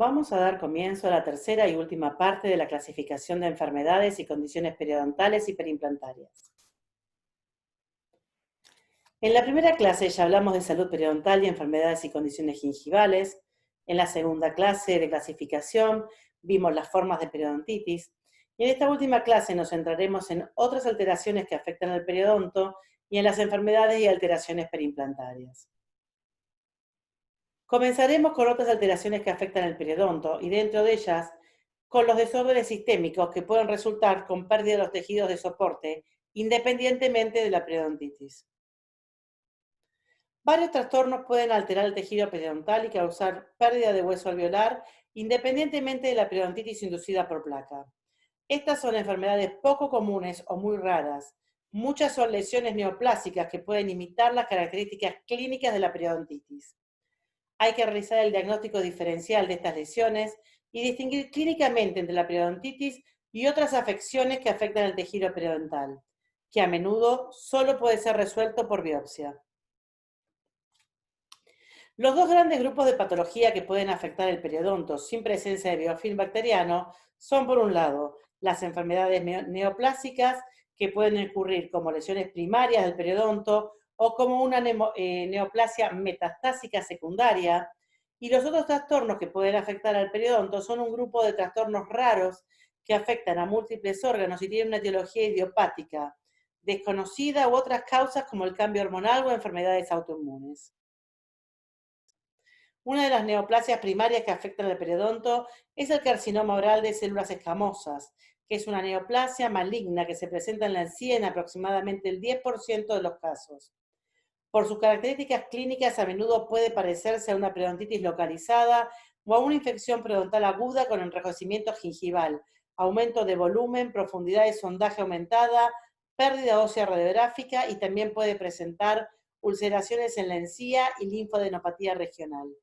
Vamos a dar comienzo a la tercera y última parte de la clasificación de enfermedades y condiciones periodontales y periimplantarias. En la primera clase ya hablamos de salud periodontal y enfermedades y condiciones gingivales. En la segunda clase de clasificación vimos las formas de periodontitis. Y en esta última clase nos centraremos en otras alteraciones que afectan al periodonto y en las enfermedades y alteraciones periimplantarias. Comenzaremos con otras alteraciones que afectan el periodonto y dentro de ellas con los desórdenes sistémicos que pueden resultar con pérdida de los tejidos de soporte independientemente de la periodontitis. Varios trastornos pueden alterar el tejido periodontal y causar pérdida de hueso alveolar independientemente de la periodontitis inducida por placa. Estas son enfermedades poco comunes o muy raras. Muchas son lesiones neoplásicas que pueden imitar las características clínicas de la periodontitis. Hay que realizar el diagnóstico diferencial de estas lesiones y distinguir clínicamente entre la periodontitis y otras afecciones que afectan al tejido periodontal, que a menudo solo puede ser resuelto por biopsia. Los dos grandes grupos de patología que pueden afectar el periodonto sin presencia de biofilm bacteriano son, por un lado, las enfermedades neoplásicas, que pueden ocurrir como lesiones primarias del periodonto o como una neoplasia metastásica secundaria, y los otros trastornos que pueden afectar al periodonto son un grupo de trastornos raros que afectan a múltiples órganos y tienen una etiología idiopática, desconocida u otras causas como el cambio hormonal o enfermedades autoinmunes. Una de las neoplasias primarias que afectan al periodonto es el carcinoma oral de células escamosas, que es una neoplasia maligna que se presenta en la encía en aproximadamente el 10% de los casos. Por sus características clínicas, a menudo puede parecerse a una periodontitis localizada o a una infección periodontal aguda con enrojecimiento gingival, aumento de volumen, profundidad de sondaje aumentada, pérdida ósea radiográfica y también puede presentar ulceraciones en la encía y linfadenopatía regional.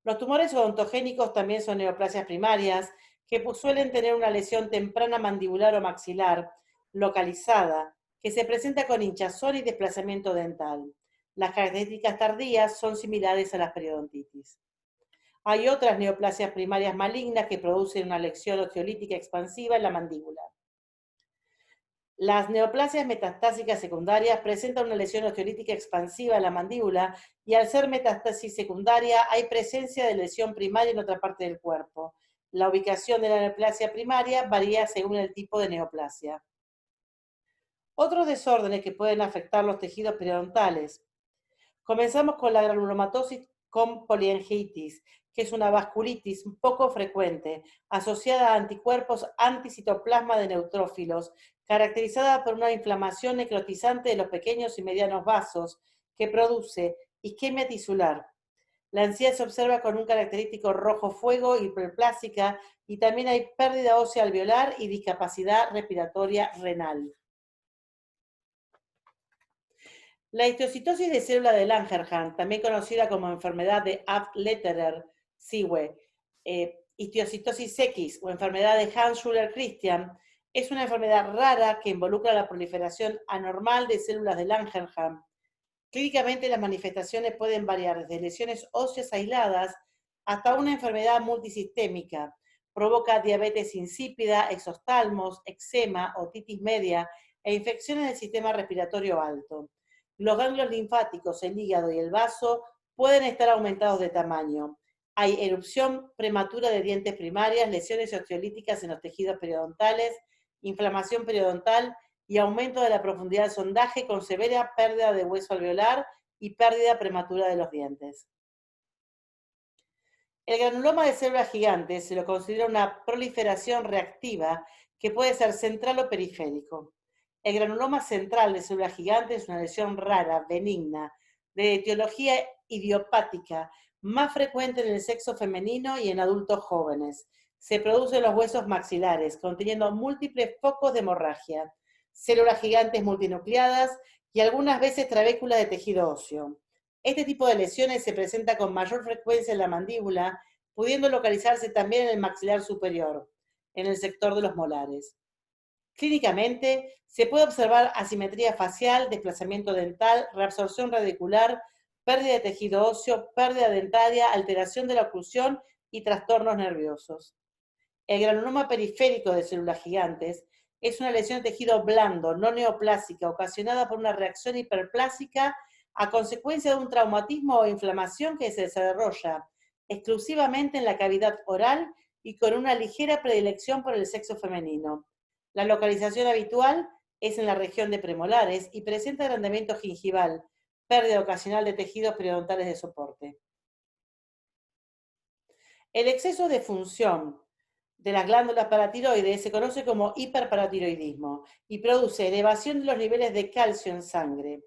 Los tumores odontogénicos también son neoplasias primarias que suelen tener una lesión temprana mandibular o maxilar localizada, que se presenta con hinchazón y desplazamiento dental. Las características tardías son similares a las periodontitis. Hay otras neoplasias primarias malignas que producen una lesión osteolítica expansiva en la mandíbula. Las neoplasias metastásicas secundarias presentan una lesión osteolítica expansiva en la mandíbula y al ser metástasis secundaria hay presencia de lesión primaria en otra parte del cuerpo. La ubicación de la neoplasia primaria varía según el tipo de neoplasia. Otros desórdenes que pueden afectar los tejidos periodontales. Comenzamos con la granulomatosis con poliangiitis, que es una vasculitis poco frecuente, asociada a anticuerpos anticitoplasma de neutrófilos, caracterizada por una inflamación necrotizante de los pequeños y medianos vasos, que produce isquemia tisular. La encía se observa con un característico rojo fuego hiperplásica y también hay pérdida ósea alveolar y discapacidad respiratoria renal. La histocitosis de célula de Langerhans, también conocida como enfermedad de Abt-Letterer-Siwe, histocitosis X o enfermedad de Hans-Schüller-Christian, es una enfermedad rara que involucra la proliferación anormal de células de Langerhans. Clínicamente las manifestaciones pueden variar desde lesiones óseas aisladas hasta una enfermedad multisistémica. Provoca diabetes insípida, exoftalmos, eczema, otitis media e infecciones del sistema respiratorio alto. Los ganglios linfáticos, el hígado y el vaso pueden estar aumentados de tamaño. Hay erupción prematura de dientes primarias, lesiones osteolíticas en los tejidos periodontales, inflamación periodontal y aumento de la profundidad del sondaje con severa pérdida de hueso alveolar y pérdida prematura de los dientes. El granuloma de células gigantes se lo considera una proliferación reactiva que puede ser central o periférico. El granuloma central de células gigantes es una lesión rara, benigna, de etiología idiopática, más frecuente en el sexo femenino y en adultos jóvenes. Se produce en los huesos maxilares, conteniendo múltiples focos de hemorragia, células gigantes multinucleadas y algunas veces trabéculas de tejido óseo. Este tipo de lesiones se presenta con mayor frecuencia en la mandíbula, pudiendo localizarse también en el maxilar superior, en el sector de los molares. Clínicamente, se puede observar asimetría facial, desplazamiento dental, reabsorción radicular, pérdida de tejido óseo, pérdida dentaria, alteración de la oclusión y trastornos nerviosos. El granuloma periférico de células gigantes es una lesión de tejido blando, no neoplásica, ocasionada por una reacción hiperplásica a consecuencia de un traumatismo o inflamación que se desarrolla exclusivamente en la cavidad oral y con una ligera predilección por el sexo femenino. La localización habitual es en la región de premolares y presenta agrandamiento gingival, pérdida ocasional de tejidos periodontales de soporte. El exceso de función de las glándulas paratiroides se conoce como hiperparatiroidismo y produce elevación de los niveles de calcio en sangre.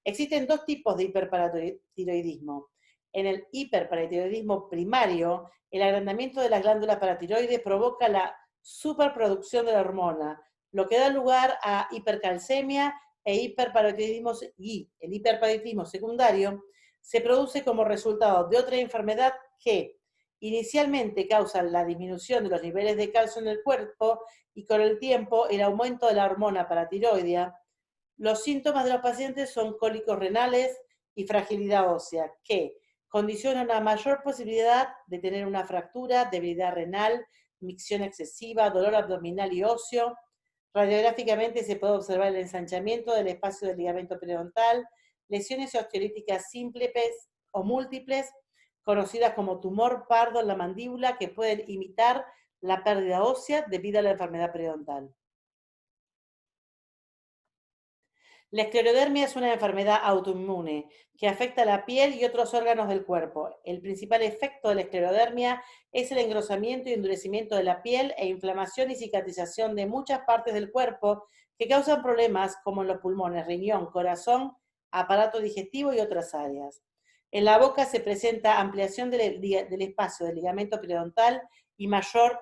Existen dos tipos de hiperparatiroidismo. En el hiperparatiroidismo primario, el agrandamiento de las glándulas paratiroides provoca la superproducción de la hormona, lo que da lugar a hipercalcemia e hiperparatiroidismo, y el hiperparatiroidismo secundario se produce como resultado de otra enfermedad que inicialmente causan la disminución de los niveles de calcio en el cuerpo y con el tiempo el aumento de la hormona paratiroidea. Los síntomas de los pacientes son cólicos renales y fragilidad ósea, que condicionan una mayor posibilidad de tener una fractura, debilidad renal, micción excesiva, dolor abdominal y óseo. Radiográficamente se puede observar el ensanchamiento del espacio del ligamento periodontal, lesiones osteolíticas simples o múltiples, conocidas como tumor pardo en la mandíbula, que pueden imitar la pérdida ósea debido a la enfermedad periodontal. La esclerodermia es una enfermedad autoinmune que afecta la piel y otros órganos del cuerpo. El principal efecto de la esclerodermia es el engrosamiento y endurecimiento de la piel e inflamación y cicatrización de muchas partes del cuerpo que causan problemas como en los pulmones, riñón, corazón, aparato digestivo y otras áreas. En la boca se presenta ampliación del espacio del ligamento periodontal y mayor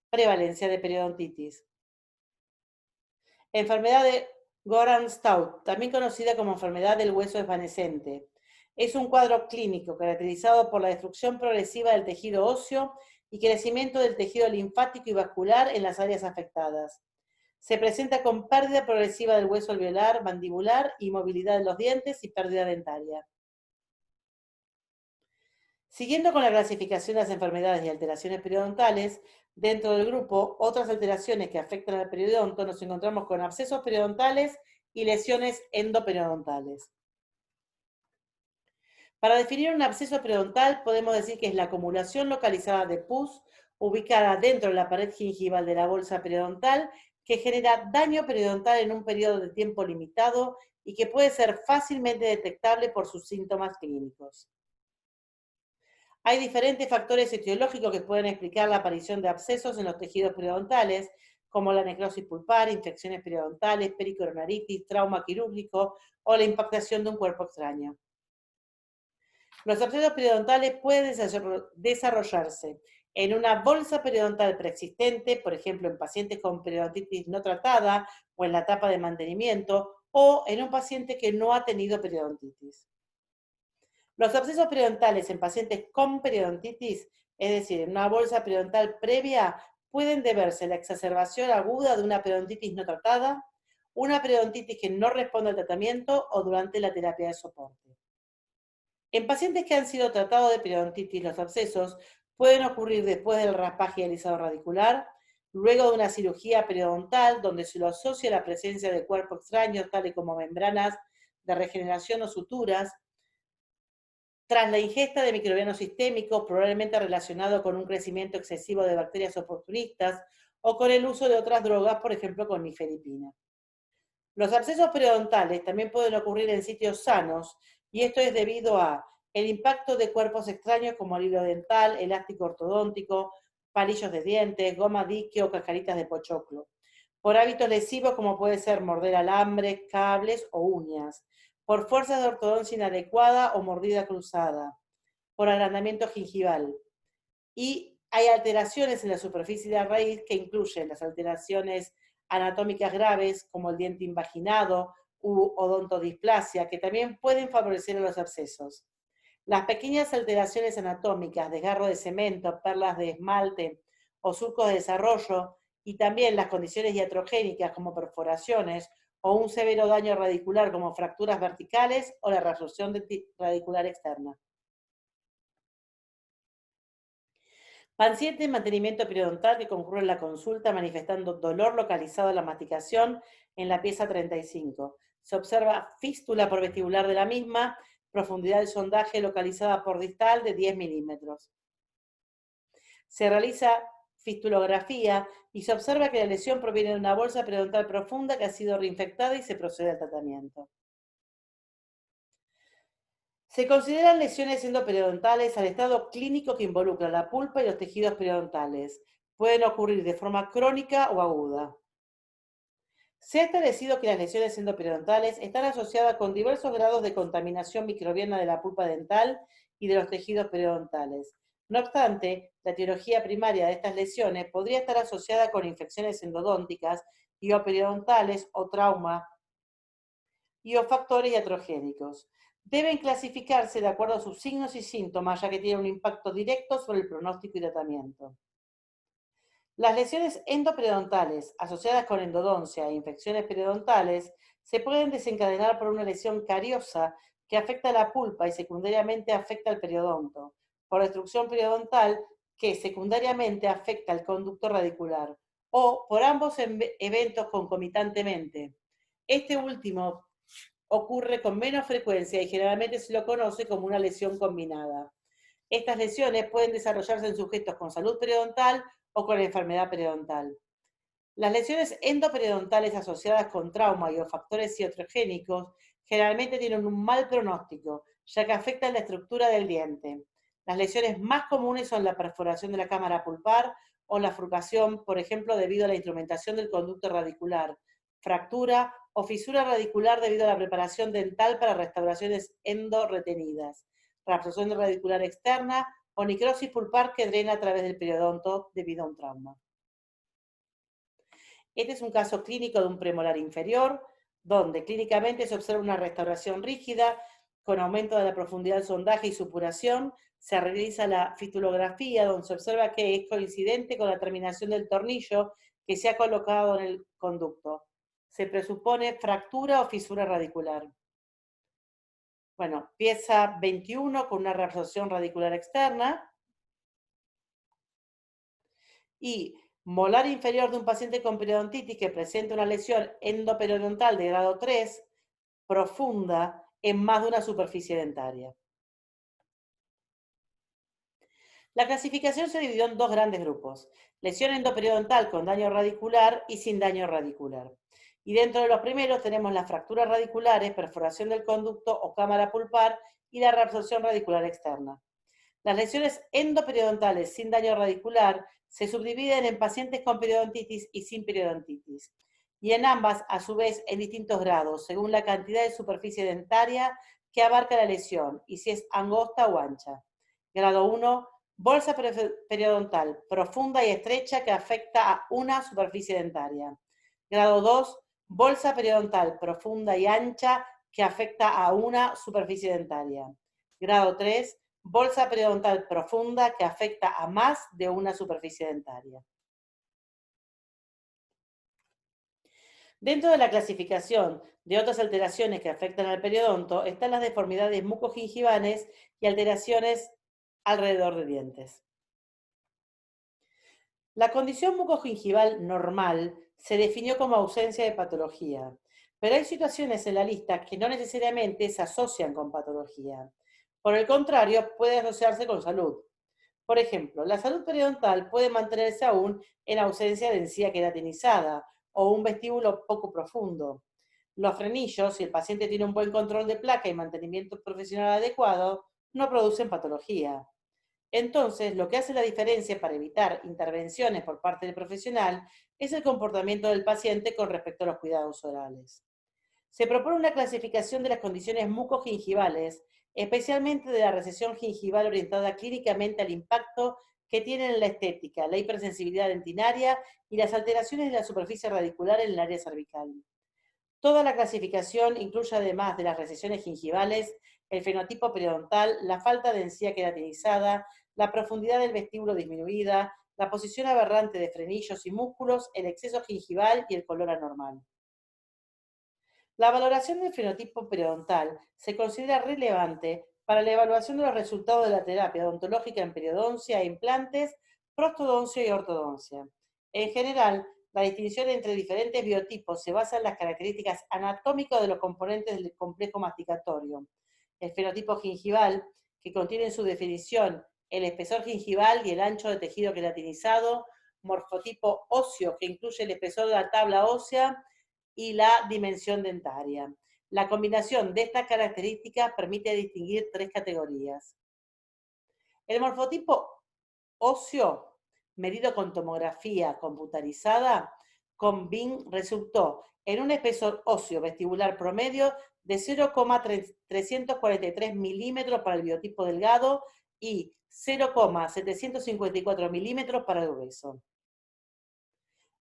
prevalencia de periodontitis. Enfermedad de Gorham-Stout, también conocida como enfermedad del hueso desvanecente. Es un cuadro clínico caracterizado por la destrucción progresiva del tejido óseo y crecimiento del tejido linfático y vascular en las áreas afectadas. Se presenta con pérdida progresiva del hueso alveolar, mandibular, inmovilidad de los dientes y pérdida dentaria. Siguiendo con la clasificación de las enfermedades y alteraciones periodontales, dentro del grupo otras alteraciones que afectan al periodonto, nos encontramos con abscesos periodontales y lesiones endoperiodontal. Para definir un absceso periodontal podemos decir que es la acumulación localizada de pus ubicada dentro de la pared gingival de la bolsa periodontal que genera daño periodontal en un periodo de tiempo limitado y que puede ser fácilmente detectable por sus síntomas clínicos. Hay diferentes factores etiológicos que pueden explicar la aparición de abscesos en los tejidos periodontales, como la necrosis pulpar, infecciones periodontales, pericoronaritis, trauma quirúrgico o la impactación de un cuerpo extraño. Los abscesos periodontales pueden desarrollarse en una bolsa periodontal preexistente, por ejemplo, en pacientes con periodontitis no tratada o en la etapa de mantenimiento, o en un paciente que no ha tenido periodontitis. Los abscesos periodontales en pacientes con periodontitis, es decir, en una bolsa periodontal previa, pueden deberse a la exacerbación aguda de una periodontitis no tratada, una periodontitis que no responde al tratamiento o durante la terapia de soporte. En pacientes que han sido tratados de periodontitis, los abscesos pueden ocurrir después del raspaje y alisado radicular, luego de una cirugía periodontal donde se lo asocia a la presencia de cuerpo extraño, tales como membranas de regeneración o suturas, tras la ingesta de microbianos sistémicos, probablemente relacionado con un crecimiento excesivo de bacterias oportunistas o con el uso de otras drogas, por ejemplo con nifedipina. Los abscesos periodontales también pueden ocurrir en sitios sanos, y esto es debido a el impacto de cuerpos extraños como el hilo dental, elástico ortodóntico, palillos de dientes, goma dique o cascaritas de pochoclo, por hábitos lesivos como puede ser morder alambres, cables o uñas, por fuerzas de ortodoncia inadecuada o mordida cruzada, por agrandamiento gingival. Y hay alteraciones en la superficie de la raíz que incluyen las alteraciones anatómicas graves como el diente invaginado u odontodisplasia, que también pueden favorecer a los abscesos. Las pequeñas alteraciones anatómicas, desgarro de cemento, perlas de esmalte o surcos de desarrollo, y también las condiciones iatrogénicas como perforaciones o un severo daño radicular como fracturas verticales o la reabsorción radicular externa. Paciente en mantenimiento periodontal que concurre en la consulta manifestando dolor localizado en la masticación en la pieza 35. Se observa fístula por vestibular de la misma, profundidad del sondaje localizada por distal de 10 milímetros. Se realiza fistulografía y se observa que la lesión proviene de una bolsa periodontal profunda que ha sido reinfectada y se procede al tratamiento. Se consideran lesiones endoperiodontal al estado clínico que involucra la pulpa y los tejidos periodontales. Pueden ocurrir de forma crónica o aguda. Se ha establecido que las lesiones endoperiodontal están asociadas con diversos grados de contaminación microbiana de la pulpa dental y de los tejidos periodontales. No obstante, la etiología primaria de estas lesiones podría estar asociada con infecciones endodónticas y o periodontales o trauma y o factores iatrogénicos. Deben clasificarse de acuerdo a sus signos y síntomas, ya que tienen un impacto directo sobre el pronóstico y tratamiento. Las lesiones endoperidontales asociadas con endodoncia e infecciones periodontales se pueden desencadenar por una lesión cariosa que afecta a la pulpa y secundariamente afecta al periodonto, por destrucción periodontal que secundariamente afecta al conducto radicular, o por ambos eventos concomitantemente. Este último ocurre con menos frecuencia y generalmente se lo conoce como una lesión combinada. Estas lesiones pueden desarrollarse en sujetos con salud periodontal o con enfermedad periodontal. Las lesiones endoperidontales asociadas con trauma y o factores iatrogénicos generalmente tienen un mal pronóstico, ya que afectan la estructura del diente. Las lesiones más comunes son la perforación de la cámara pulpar o la frucación, por ejemplo, debido a la instrumentación del conducto radicular, fractura o fisura radicular debido a la preparación dental para restauraciones endorretenidas, reabsorción radicular externa o necrosis pulpar que drena a través del periodonto debido a un trauma. Este es un caso clínico de un premolar inferior, donde clínicamente se observa una restauración rígida con aumento de la profundidad del sondaje y supuración. Se realiza la fistulografía, donde se observa que es coincidente con la terminación del tornillo que se ha colocado en el conducto. Se presupone fractura o fisura radicular. Bueno, pieza 21 con una reabsorción radicular externa. Y molar inferior de un paciente con periodontitis que presenta una lesión endoperiodontal de grado 3 profunda en más de una superficie dentaria. La clasificación se dividió en dos grandes grupos: lesión endoperiodontal con daño radicular y sin daño radicular. Y dentro de los primeros tenemos las fracturas radiculares, perforación del conducto o cámara pulpar y la reabsorción radicular externa. Las lesiones endoperidontales sin daño radicular se subdividen en pacientes con periodontitis y sin periodontitis, y en ambas, a su vez, en distintos grados, según la cantidad de superficie dentaria que abarca la lesión y si es angosta o ancha. Grado 1, bolsa periodontal profunda y estrecha que afecta a una superficie dentaria. Grado 2, bolsa periodontal profunda y ancha que afecta a una superficie dentaria. Grado 3, bolsa periodontal profunda que afecta a más de una superficie dentaria. Dentro de la clasificación de otras alteraciones que afectan al periodonto están las deformidades mucogingivales y alteraciones alrededor de dientes. La condición mucogingival normal se definió como ausencia de patología, pero hay situaciones en la lista que no necesariamente se asocian con patología. Por el contrario, puede asociarse con salud. Por ejemplo, la salud periodontal puede mantenerse aún en ausencia de encía queratinizada o un vestíbulo poco profundo. Los frenillos, si el paciente tiene un buen control de placa y mantenimiento profesional adecuado, no producen patología. Entonces, lo que hace la diferencia para evitar intervenciones por parte del profesional es el comportamiento del paciente con respecto a los cuidados orales. Se propone una clasificación de las condiciones mucogingivales, especialmente de la recesión gingival orientada clínicamente al impacto que tienen en la estética, la hipersensibilidad dentinaria y las alteraciones de la superficie radicular en el área cervical. Toda la clasificación incluye, además de las recesiones gingivales, el fenotipo periodontal, la falta de encía queratinizada, la profundidad del vestíbulo disminuida, la posición aberrante de frenillos y músculos, el exceso gingival y el color anormal. La valoración del fenotipo periodontal se considera relevante para la evaluación de los resultados de la terapia odontológica en periodoncia, implantes, prostodoncia y ortodoncia. En general, la distinción entre diferentes biotipos se basa en las características anatómicas de los componentes del complejo masticatorio. El fenotipo gingival, que contiene en su definición el espesor gingival y el ancho de tejido queratinizado, morfotipo óseo, que incluye el espesor de la tabla ósea, y la dimensión dentaria. La combinación de estas características permite distinguir tres categorías. El morfotipo óseo, medido con tomografía computarizada, con BIM resultó en un espesor óseo vestibular promedio de 0,343 milímetros para el biotipo delgado y 0,754 milímetros para el grueso.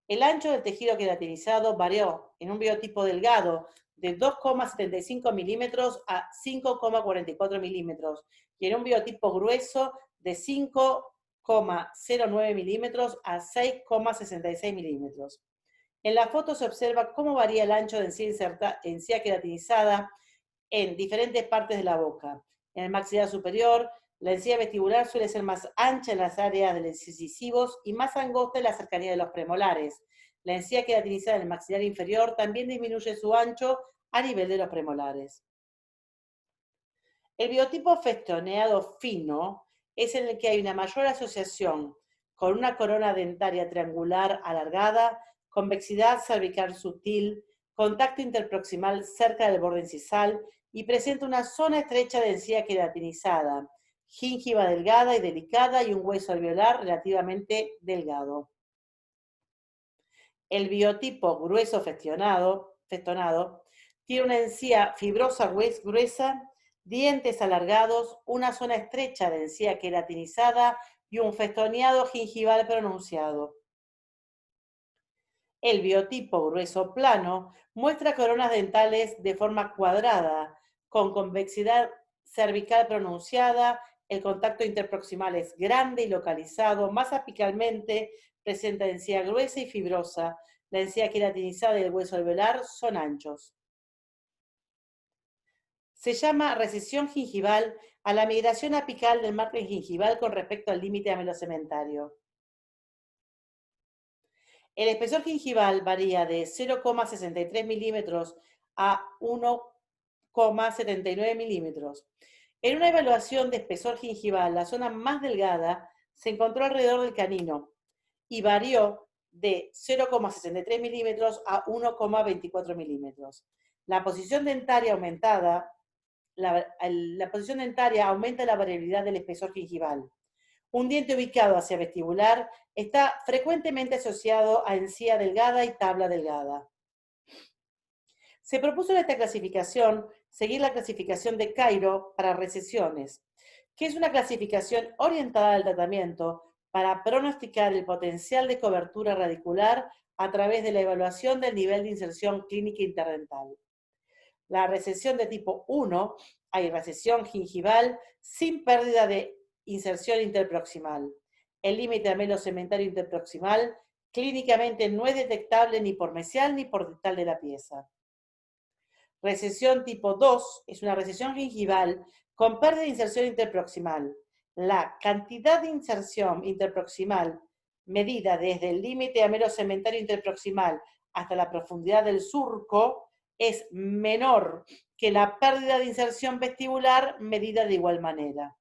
El ancho del tejido queratinizado varió en un biotipo delgado de 2,75 milímetros a 5,44 milímetros y en un biotipo grueso de 5,09 milímetros a 6,66 milímetros. En la foto se observa cómo varía el ancho de encía queratinizada en diferentes partes de la boca. En el maxilar superior, la encía vestibular suele ser más ancha en las áreas de los incisivos y más angosta en la cercanía de los premolares. La encía queratinizada en el maxilar inferior también disminuye su ancho a nivel de los premolares. El biotipo festoneado fino es en el que hay una mayor asociación con una corona dentaria triangular alargada, convexidad cervical sutil, contacto interproximal cerca del borde incisal y presenta una zona estrecha de encía queratinizada, gingiva delgada y delicada y un hueso alveolar relativamente delgado. El biotipo grueso festonado tiene una encía fibrosa gruesa, dientes alargados, una zona estrecha de encía queratinizada y un festoneado gingival pronunciado. El biotipo grueso plano muestra coronas dentales de forma cuadrada, con convexidad cervical pronunciada, el contacto interproximal es grande y localizado, más apicalmente presenta encía gruesa y fibrosa, la encía queratinizada y el hueso alveolar son anchos. Se llama recesión gingival a la migración apical del margen gingival con respecto al límite amelocementario. El espesor gingival varía de 0,63 milímetros a 1,79 milímetros. En una evaluación de espesor gingival, la zona más delgada se encontró alrededor del canino y varió de 0,63 milímetros a 1,24 milímetros. La posición dentaria aumentada, la posición dentaria aumenta la variabilidad del espesor gingival. Un diente ubicado hacia vestibular está frecuentemente asociado a encía delgada y tabla delgada. Se propuso en esta clasificación seguir la clasificación de Cairo para recesiones, que es una clasificación orientada al tratamiento para pronosticar el potencial de cobertura radicular a través de la evaluación del nivel de inserción clínica interdental. La recesión de tipo 1, hay recesión gingival sin pérdida de inserción interproximal. El límite amelocementario interproximal clínicamente no es detectable ni por mesial ni por distal de la pieza. Recesión tipo 2 es una recesión gingival con pérdida de inserción interproximal. La cantidad de inserción interproximal medida desde el límite amelocementario interproximal hasta la profundidad del surco es menor que la pérdida de inserción vestibular medida de igual manera.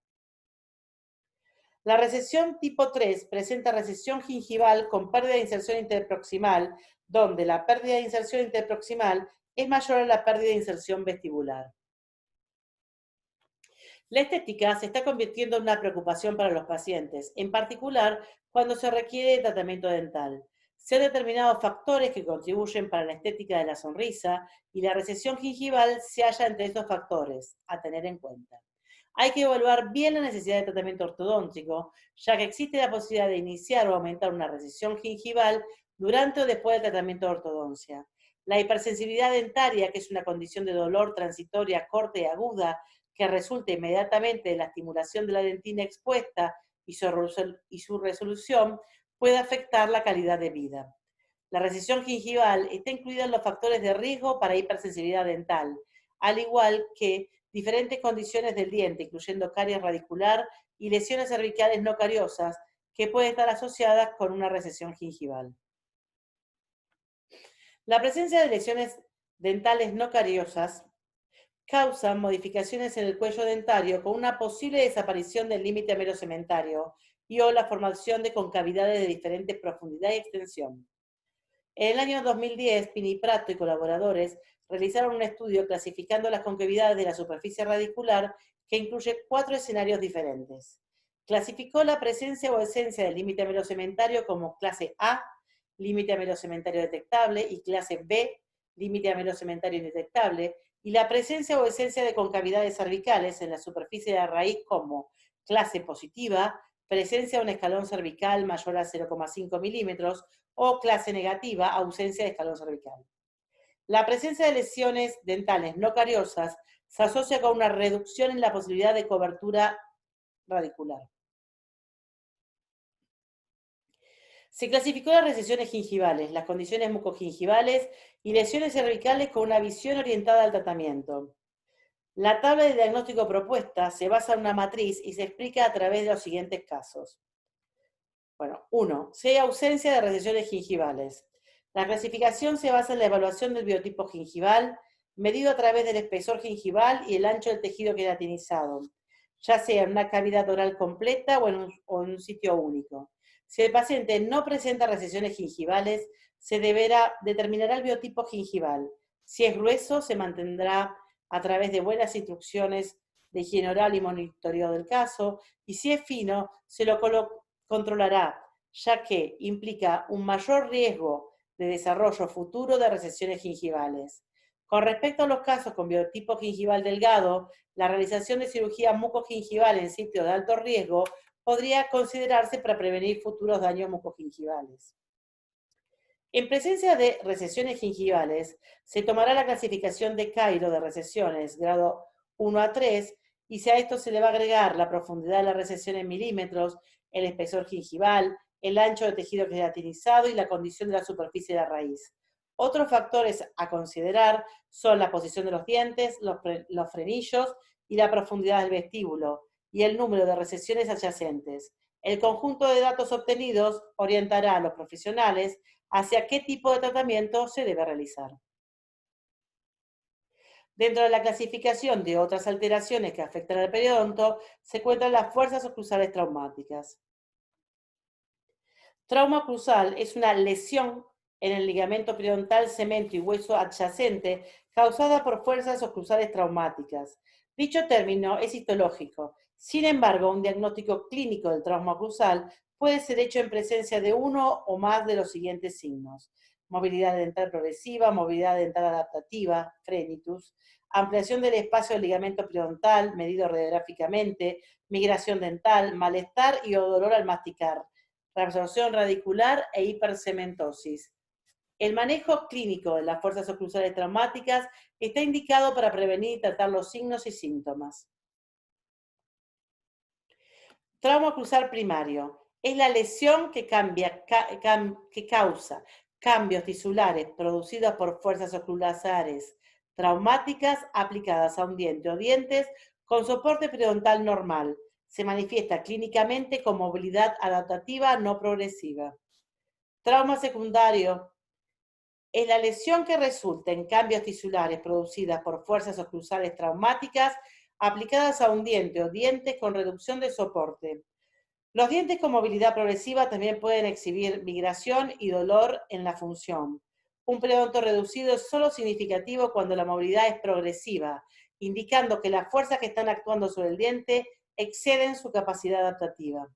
La recesión tipo 3 presenta recesión gingival con pérdida de inserción interproximal, donde la pérdida de inserción interproximal es mayor a la pérdida de inserción vestibular. La estética se está convirtiendo en una preocupación para los pacientes, en particular cuando se requiere tratamiento dental. Se han determinado factores que contribuyen para la estética de la sonrisa y la recesión gingival se halla entre estos factores a tener en cuenta. Hay que evaluar bien la necesidad de tratamiento ortodóntico, ya que existe la posibilidad de iniciar o aumentar una recesión gingival durante o después del tratamiento de ortodoncia. La hipersensibilidad dentaria, que es una condición de dolor transitoria corta y aguda que resulta inmediatamente de la estimulación de la dentina expuesta y su resolución, puede afectar la calidad de vida. La recesión gingival está incluida en los factores de riesgo para hipersensibilidad dental, al igual que diferentes condiciones del diente, incluyendo caries radicular y lesiones cervicales no cariosas, que pueden estar asociadas con una recesión gingival. La presencia de lesiones dentales no cariosas causa modificaciones en el cuello dentario con una posible desaparición del límite amerocementario y o la formación de concavidades de diferente profundidad y extensión. En el año 2010, Piniprato y colaboradores realizaron un estudio clasificando las concavidades de la superficie radicular que incluye 4 escenarios diferentes. Clasificó la presencia o esencia del límite amerocementario como clase A, límite amerocementario detectable, y clase B, límite amerocementario indetectable, y la presencia o esencia de concavidades cervicales en la superficie de la raíz como clase positiva, presencia de un escalón cervical mayor a 0,5 milímetros, o clase negativa, ausencia de escalón cervical. La presencia de lesiones dentales no cariosas se asocia con una reducción en la posibilidad de cobertura radicular. Se clasificó las recesiones gingivales, las condiciones mucogingivales y lesiones cervicales con una visión orientada al tratamiento. La tabla de diagnóstico propuesta se basa en una matriz y se explica a través de los siguientes casos. Bueno, 1. Si hay ausencia de recesiones gingivales. La clasificación se basa en la evaluación del biotipo gingival, medido a través del espesor gingival y el ancho del tejido queratinizado, ya sea en una cavidad oral completa o en un sitio único. Si el paciente no presenta recesiones gingivales, se determinará el biotipo gingival. Si es grueso, se mantendrá a través de buenas instrucciones de higiene oral y monitoreo del caso, y si es fino, se lo controlará, ya que implica un mayor riesgo de desarrollo futuro de recesiones gingivales. Con respecto a los casos con biotipo gingival delgado, la realización de cirugía mucogingival en sitios de alto riesgo podría considerarse para prevenir futuros daños mucogingivales. En presencia de recesiones gingivales, se tomará la clasificación de Cairo de recesiones, grado 1 a 3, y si a esto se le va a agregar la profundidad de la recesión en milímetros, el espesor gingival, el ancho de tejido queratinizado y la condición de la superficie de la raíz. Otros factores a considerar son la posición de los dientes, los frenillos y la profundidad del vestíbulo, y el número de recesiones adyacentes. El conjunto de datos obtenidos orientará a los profesionales hacia qué tipo de tratamiento se debe realizar. Dentro de la clasificación de otras alteraciones que afectan al periodonto, se encuentran las fuerzas oclusales traumáticas. Trauma oclusal es una lesión en el ligamento periodontal, cemento y hueso adyacente causada por fuerzas oclusales traumáticas. Dicho término es histológico. Sin embargo, un diagnóstico clínico del trauma oclusal puede ser hecho en presencia de uno o más de los siguientes signos: movilidad dental progresiva, movilidad dental adaptativa, frenitus, ampliación del espacio del ligamento periodontal, medido radiográficamente, migración dental, malestar y o dolor al masticar, reabsorción radicular e hipercementosis. El manejo clínico de las fuerzas oclusales traumáticas está indicado para prevenir y tratar los signos y síntomas. Trauma oclusal primario es la lesión que causa cambios tisulares producidos por fuerzas oclusales traumáticas aplicadas a un diente o dientes con soporte periodontal normal. Se manifiesta clínicamente con movilidad adaptativa no progresiva. Trauma secundario es la lesión que resulta en cambios tisulares producidas por fuerzas oclusales traumáticas aplicadas a un diente o dientes con reducción de soporte. Los dientes con movilidad progresiva también pueden exhibir migración y dolor en la función. Un periodonto reducido es solo significativo cuando la movilidad es progresiva, indicando que las fuerzas que están actuando sobre el diente exceden su capacidad adaptativa.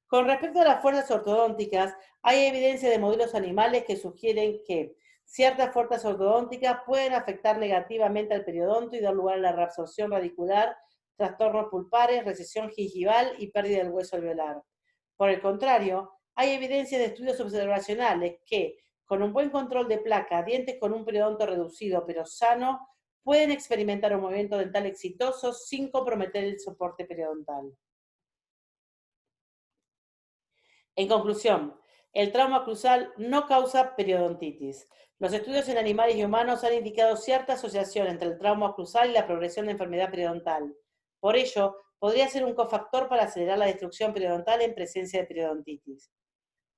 Con respecto a las fuerzas ortodónticas, hay evidencia de modelos animales que sugieren que ciertas fuerzas ortodónticas pueden afectar negativamente al periodonto y dar lugar a la reabsorción radicular, trastornos pulpares, recesión gingival y pérdida del hueso alveolar. Por el contrario, hay evidencia de estudios observacionales que, con un buen control de placa, dientes con un periodonto reducido pero sano, pueden experimentar un movimiento dental exitoso sin comprometer el soporte periodontal. En conclusión, El trauma oclusal no causa periodontitis. Los estudios en animales y humanos han indicado cierta asociación entre el trauma oclusal y la progresión de enfermedad periodontal. Por ello, podría ser un cofactor para acelerar la destrucción periodontal en presencia de periodontitis.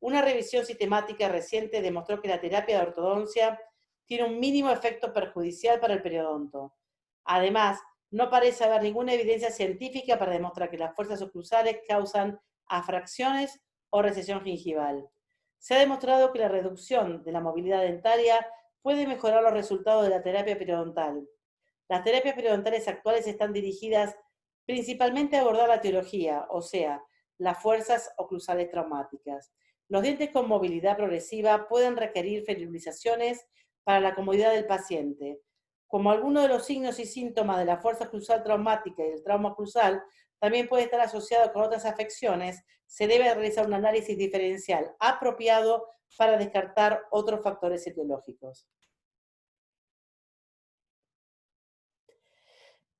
Una revisión sistemática reciente demostró que la terapia de ortodoncia tiene un mínimo efecto perjudicial para el periodonto. Además, no parece haber ninguna evidencia científica para demostrar que las fuerzas oclusales causan afracciones o recesión gingival. Se ha demostrado que la reducción de la movilidad dentaria puede mejorar los resultados de la terapia periodontal. Las terapias periodontales actuales están dirigidas principalmente a abordar la etiología, o sea, las fuerzas oclusales traumáticas. Los dientes con movilidad progresiva pueden requerir flexibilizaciones para la comodidad del paciente. Como algunos de los signos y síntomas de la fuerza oclusal traumática y del trauma oclusal también puede estar asociado con otras afecciones, se debe realizar un análisis diferencial apropiado para descartar otros factores etiológicos.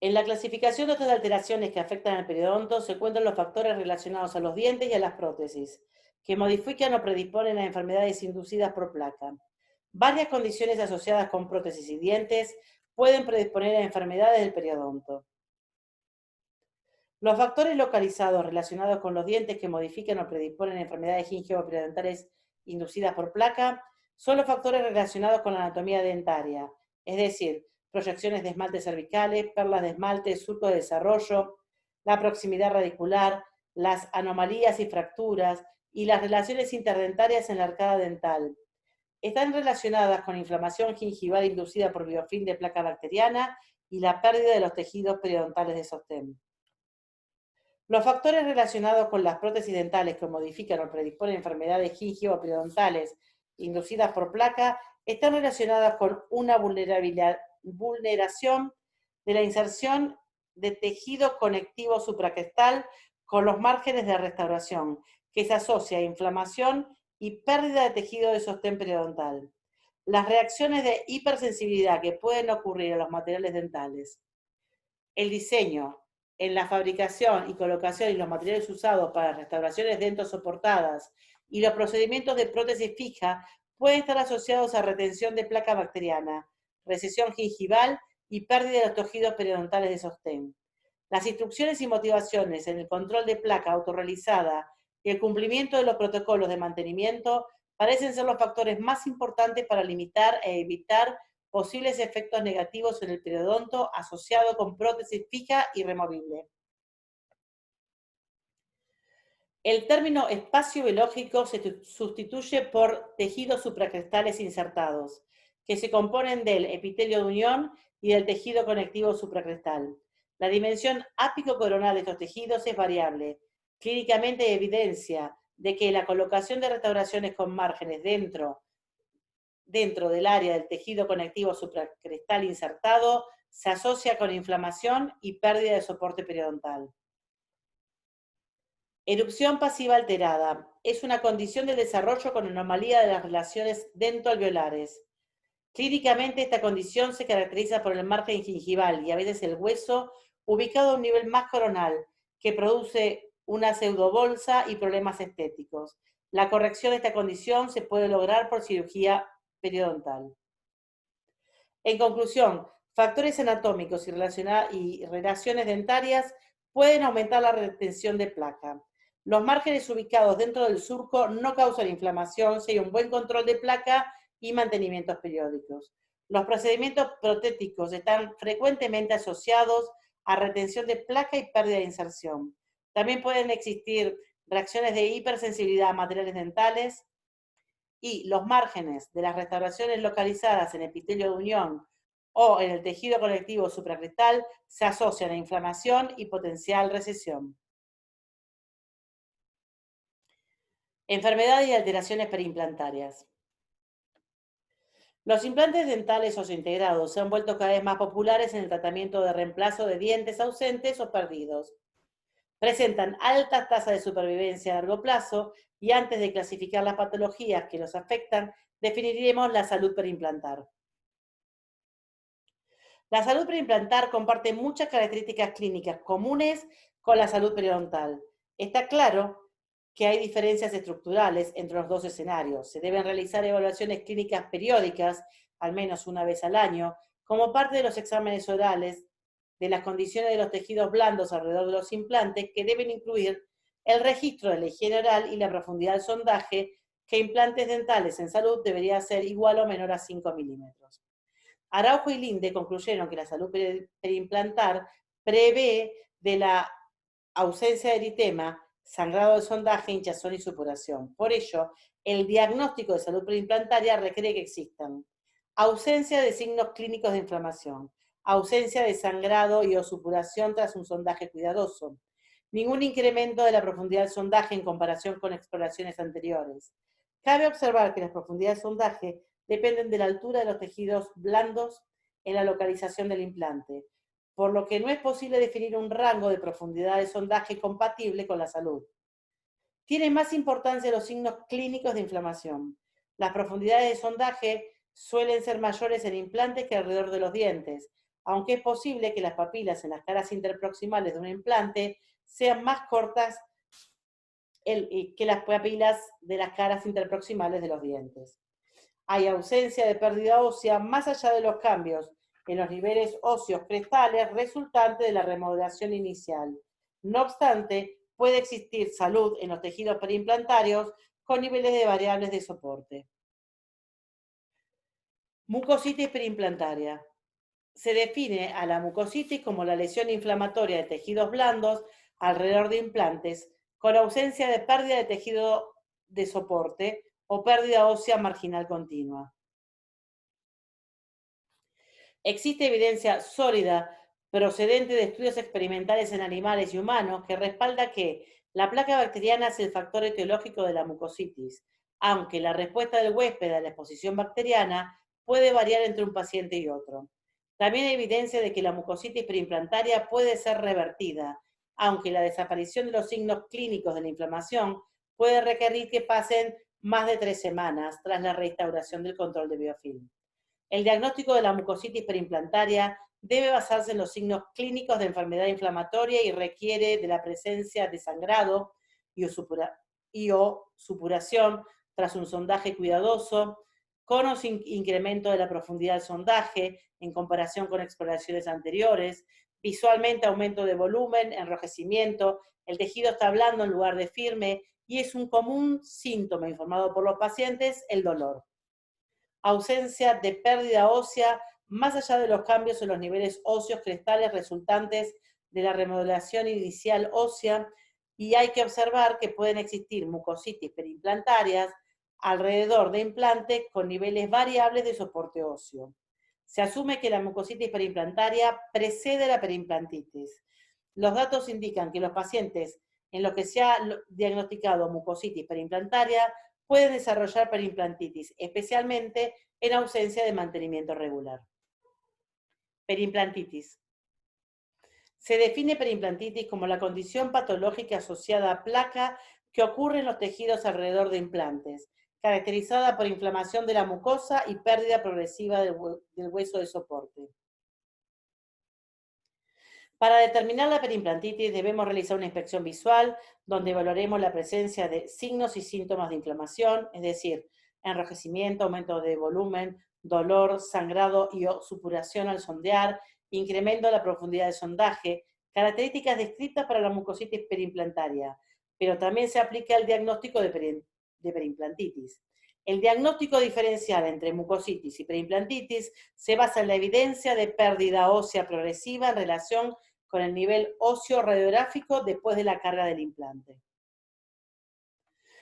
En la clasificación de otras alteraciones que afectan al periodonto se encuentran los factores relacionados a los dientes y a las prótesis, que modifican o predisponen a enfermedades inducidas por placa. Varias condiciones asociadas con prótesis y dientes pueden predisponer a enfermedades del periodonto. Los factores localizados relacionados con los dientes que modifican o predisponen a enfermedades gingivo-periodontales inducidas por placa son los factores relacionados con la anatomía dentaria, es decir, proyecciones de esmaltes cervicales, perlas de esmalte, surcos de desarrollo, la proximidad radicular, las anomalías y fracturas y las relaciones interdentarias en la arcada dental. Están relacionadas con inflamación gingival inducida por biofilm de placa bacteriana y la pérdida de los tejidos periodontales de sostén. Los factores relacionados con las prótesis dentales que modifican o predisponen enfermedades gingivo-periodontales inducidas por placa están relacionadas con una vulneración de la inserción de tejido conectivo supracrestal con los márgenes de restauración, que se asocia a inflamación y pérdida de tejido de sostén periodontal. Las reacciones de hipersensibilidad que pueden ocurrir a los materiales dentales. El diseño, en la fabricación y colocación y los materiales usados para restauraciones dentosoportadas y los procedimientos de prótesis fija pueden estar asociados a retención de placa bacteriana, recesión gingival y pérdida de los tejidos periodontales de sostén. Las instrucciones y motivaciones en el control de placa autorrealizada y el cumplimiento de los protocolos de mantenimiento parecen ser los factores más importantes para limitar e evitar posibles efectos negativos en el periodonto asociado con prótesis fija y removible. El término espacio biológico se sustituye por tejidos supracrestales insertados, que se componen del epitelio de unión y del tejido conectivo supracrestal. La dimensión ápico-coronal de estos tejidos es variable. Clínicamente hay evidencia de que la colocación de restauraciones con márgenes dentro del área del tejido conectivo supracrestal insertado se asocia con inflamación y pérdida de soporte periodontal. Erupción pasiva alterada es una condición de desarrollo con anomalía de las relaciones dentoalveolares. Clínicamente, esta condición se caracteriza por el margen gingival y a veces el hueso ubicado a un nivel más coronal, que produce una pseudobolsa y problemas estéticos. La corrección de esta condición se puede lograr por cirugía periodontal. En conclusión, factores anatómicos y relaciones dentarias pueden aumentar la retención de placa. Los márgenes ubicados dentro del surco no causan inflamación si hay un buen control de placa y mantenimientos periódicos. Los procedimientos protéticos están frecuentemente asociados a retención de placa y pérdida de inserción. También pueden existir reacciones de hipersensibilidad a materiales dentales y los márgenes de las restauraciones localizadas en epitelio de unión o en el tejido conectivo supracrestal se asocian a inflamación y potencial recesión. Enfermedades y alteraciones periimplantarias. Los implantes dentales osseointegrados se han vuelto cada vez más populares en el tratamiento de reemplazo de dientes ausentes o perdidos. Presentan altas tasas de supervivencia a largo plazo y antes de clasificar las patologías que los afectan, definiremos la salud periimplantar. La salud periimplantar comparte muchas características clínicas comunes con la salud periodontal. Está claro que hay diferencias estructurales entre los dos escenarios. Se deben realizar evaluaciones clínicas periódicas, al menos una vez al año, como parte de los exámenes orales de las condiciones de los tejidos blandos alrededor de los implantes, que deben incluir el registro de la higiene oral y la profundidad del sondaje, que implantes dentales en salud debería ser igual o menor a 5 milímetros. Araujo y Linde concluyeron que la salud periimplantar prevé de la ausencia de eritema, sangrado de sondaje, hinchazón y supuración. Por ello, el diagnóstico de salud preimplantaria requiere que existan ausencia de signos clínicos de inflamación, ausencia de sangrado y o supuración tras un sondaje cuidadoso, ningún incremento de la profundidad del sondaje en comparación con exploraciones anteriores. Cabe observar que las profundidades de sondaje dependen de la altura de los tejidos blandos en la localización del implante, por lo que no es posible definir un rango de profundidad de sondaje compatible con la salud. Tienen más importancia los signos clínicos de inflamación. Las profundidades de sondaje suelen ser mayores en implantes que alrededor de los dientes, aunque es posible que las papilas en las caras interproximales de un implante sean más cortas que las papilas de las caras interproximales de los dientes. Hay ausencia de pérdida ósea más allá de los cambios en los niveles óseos crestales resultantes de la remodelación inicial. No obstante, puede existir salud en los tejidos periimplantarios con niveles de variables de soporte. Mucositis periimplantaria. Se define a la mucositis como la lesión inflamatoria de tejidos blandos alrededor de implantes con ausencia de pérdida de tejido de soporte o pérdida ósea marginal continua. Existe evidencia sólida procedente de estudios experimentales en animales y humanos que respalda que la placa bacteriana es el factor etiológico de la mucositis, aunque la respuesta del huésped a la exposición bacteriana puede variar entre un paciente y otro. También hay evidencia de que la mucositis preimplantaria puede ser revertida, aunque la desaparición de los signos clínicos de la inflamación puede requerir que pasen más de 3 semanas tras la reinstauración del control de biofilm. El diagnóstico de la mucositis periimplantaria debe basarse en los signos clínicos de enfermedad inflamatoria y requiere de la presencia de sangrado y o supuración tras un sondaje cuidadoso, con o sin incremento de la profundidad del sondaje en comparación con exploraciones anteriores, visualmente aumento de volumen, enrojecimiento, el tejido está blando en lugar de firme y es un común síntoma informado por los pacientes, el dolor. Ausencia de pérdida ósea más allá de los cambios en los niveles óseos crestales resultantes de la remodelación inicial ósea, y hay que observar que pueden existir mucositis periimplantarias alrededor de implantes con niveles variables de soporte óseo. Se asume que la mucositis periimplantaria precede la periimplantitis. Los datos indican que los pacientes en los que se ha diagnosticado mucositis periimplantaria pueden desarrollar periimplantitis, especialmente en ausencia de mantenimiento regular. Periimplantitis. Se define periimplantitis como la condición patológica asociada a placa que ocurre en los tejidos alrededor de implantes, caracterizada por inflamación de la mucosa y pérdida progresiva del hueso de soporte. Para determinar la periimplantitis debemos realizar una inspección visual donde evaluaremos la presencia de signos y síntomas de inflamación, es decir, enrojecimiento, aumento de volumen, dolor, sangrado y o supuración al sondear, incremento de la profundidad de sondaje, características descritas para la mucositis periimplantaria, pero también se aplica el diagnóstico de periimplantitis. El diagnóstico diferencial entre mucositis y periimplantitis se basa en la evidencia de pérdida ósea progresiva en relación con el nivel óseo radiográfico después de la carga del implante.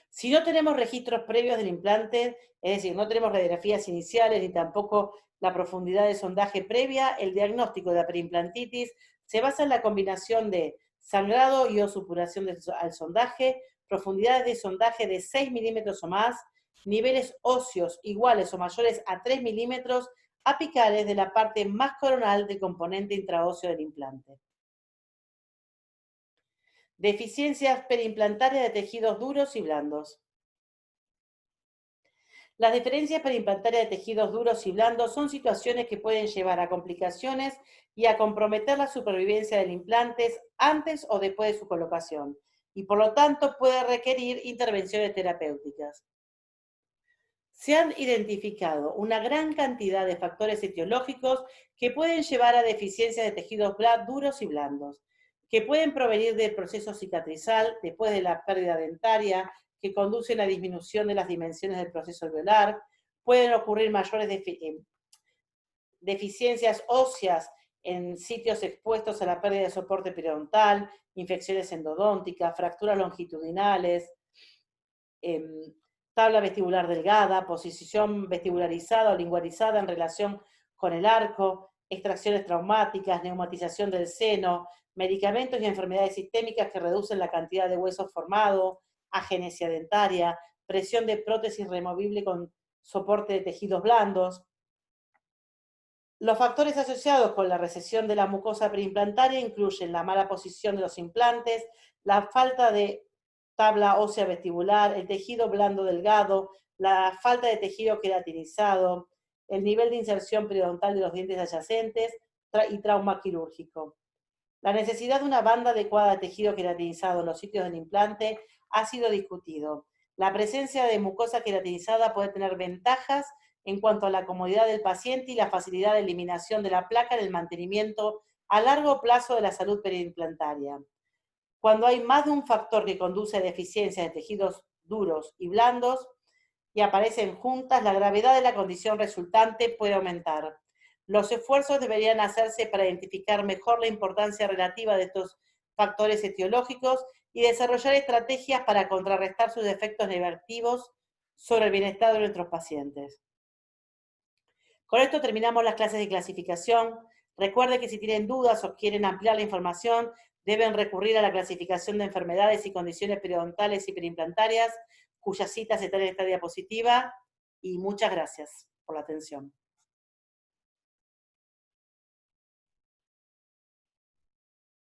Si no tenemos registros previos del implante, es decir, no tenemos radiografías iniciales ni tampoco la profundidad de sondaje previa, el diagnóstico de la periimplantitis se basa en la combinación de sangrado y o supuración al sondaje, profundidades de sondaje de 6 milímetros o más, niveles óseos iguales o mayores a 3 milímetros apicales de la parte más coronal del componente intraóseo del implante. Deficiencias periimplantarias de tejidos duros y blandos. Las diferencias periimplantarias de tejidos duros y blandos son situaciones que pueden llevar a complicaciones y a comprometer la supervivencia del implante antes o después de su colocación. y por lo tanto puede requerir intervenciones terapéuticas. Se han identificado una gran cantidad de factores etiológicos que pueden llevar a deficiencias de tejidos duros y blandos, que pueden provenir del proceso cicatrizal después de la pérdida dentaria, que conducen a disminución de las dimensiones del proceso alveolar, pueden ocurrir mayores deficiencias óseas en sitios expuestos a la pérdida de soporte periodontal, infecciones endodónticas, fracturas longitudinales, tabla vestibular delgada, posición vestibularizada o lingualizada en relación con el arco, extracciones traumáticas, neumatización del seno, medicamentos y enfermedades sistémicas que reducen la cantidad de hueso formado, agenesia dentaria, presión de prótesis removible con soporte de tejidos blandos. Los factores asociados con la recesión de la mucosa preimplantaria incluyen la mala posición de los implantes, la falta de tabla ósea vestibular, el tejido blando delgado, la falta de tejido queratinizado, el nivel de inserción periodontal de los dientes adyacentes y trauma quirúrgico. La necesidad de una banda adecuada de tejido queratinizado en los sitios del implante ha sido discutido. La presencia de mucosa queratinizada puede tener ventajas en cuanto a la comodidad del paciente y la facilidad de eliminación de la placa en el mantenimiento a largo plazo de la salud periimplantaria. Cuando hay más de un factor que conduce a deficiencias de tejidos duros y blandos y aparecen juntas, la gravedad de la condición resultante puede aumentar. Los esfuerzos deberían hacerse para identificar mejor la importancia relativa de estos factores etiológicos y desarrollar estrategias para contrarrestar sus efectos negativos sobre el bienestar de nuestros pacientes. Con esto terminamos las clases de clasificación. Recuerde que si tienen dudas o quieren ampliar la información, deben recurrir a la clasificación de enfermedades y condiciones periodontales y periimplantarias, cuyas citas están en esta diapositiva, y muchas gracias por la atención.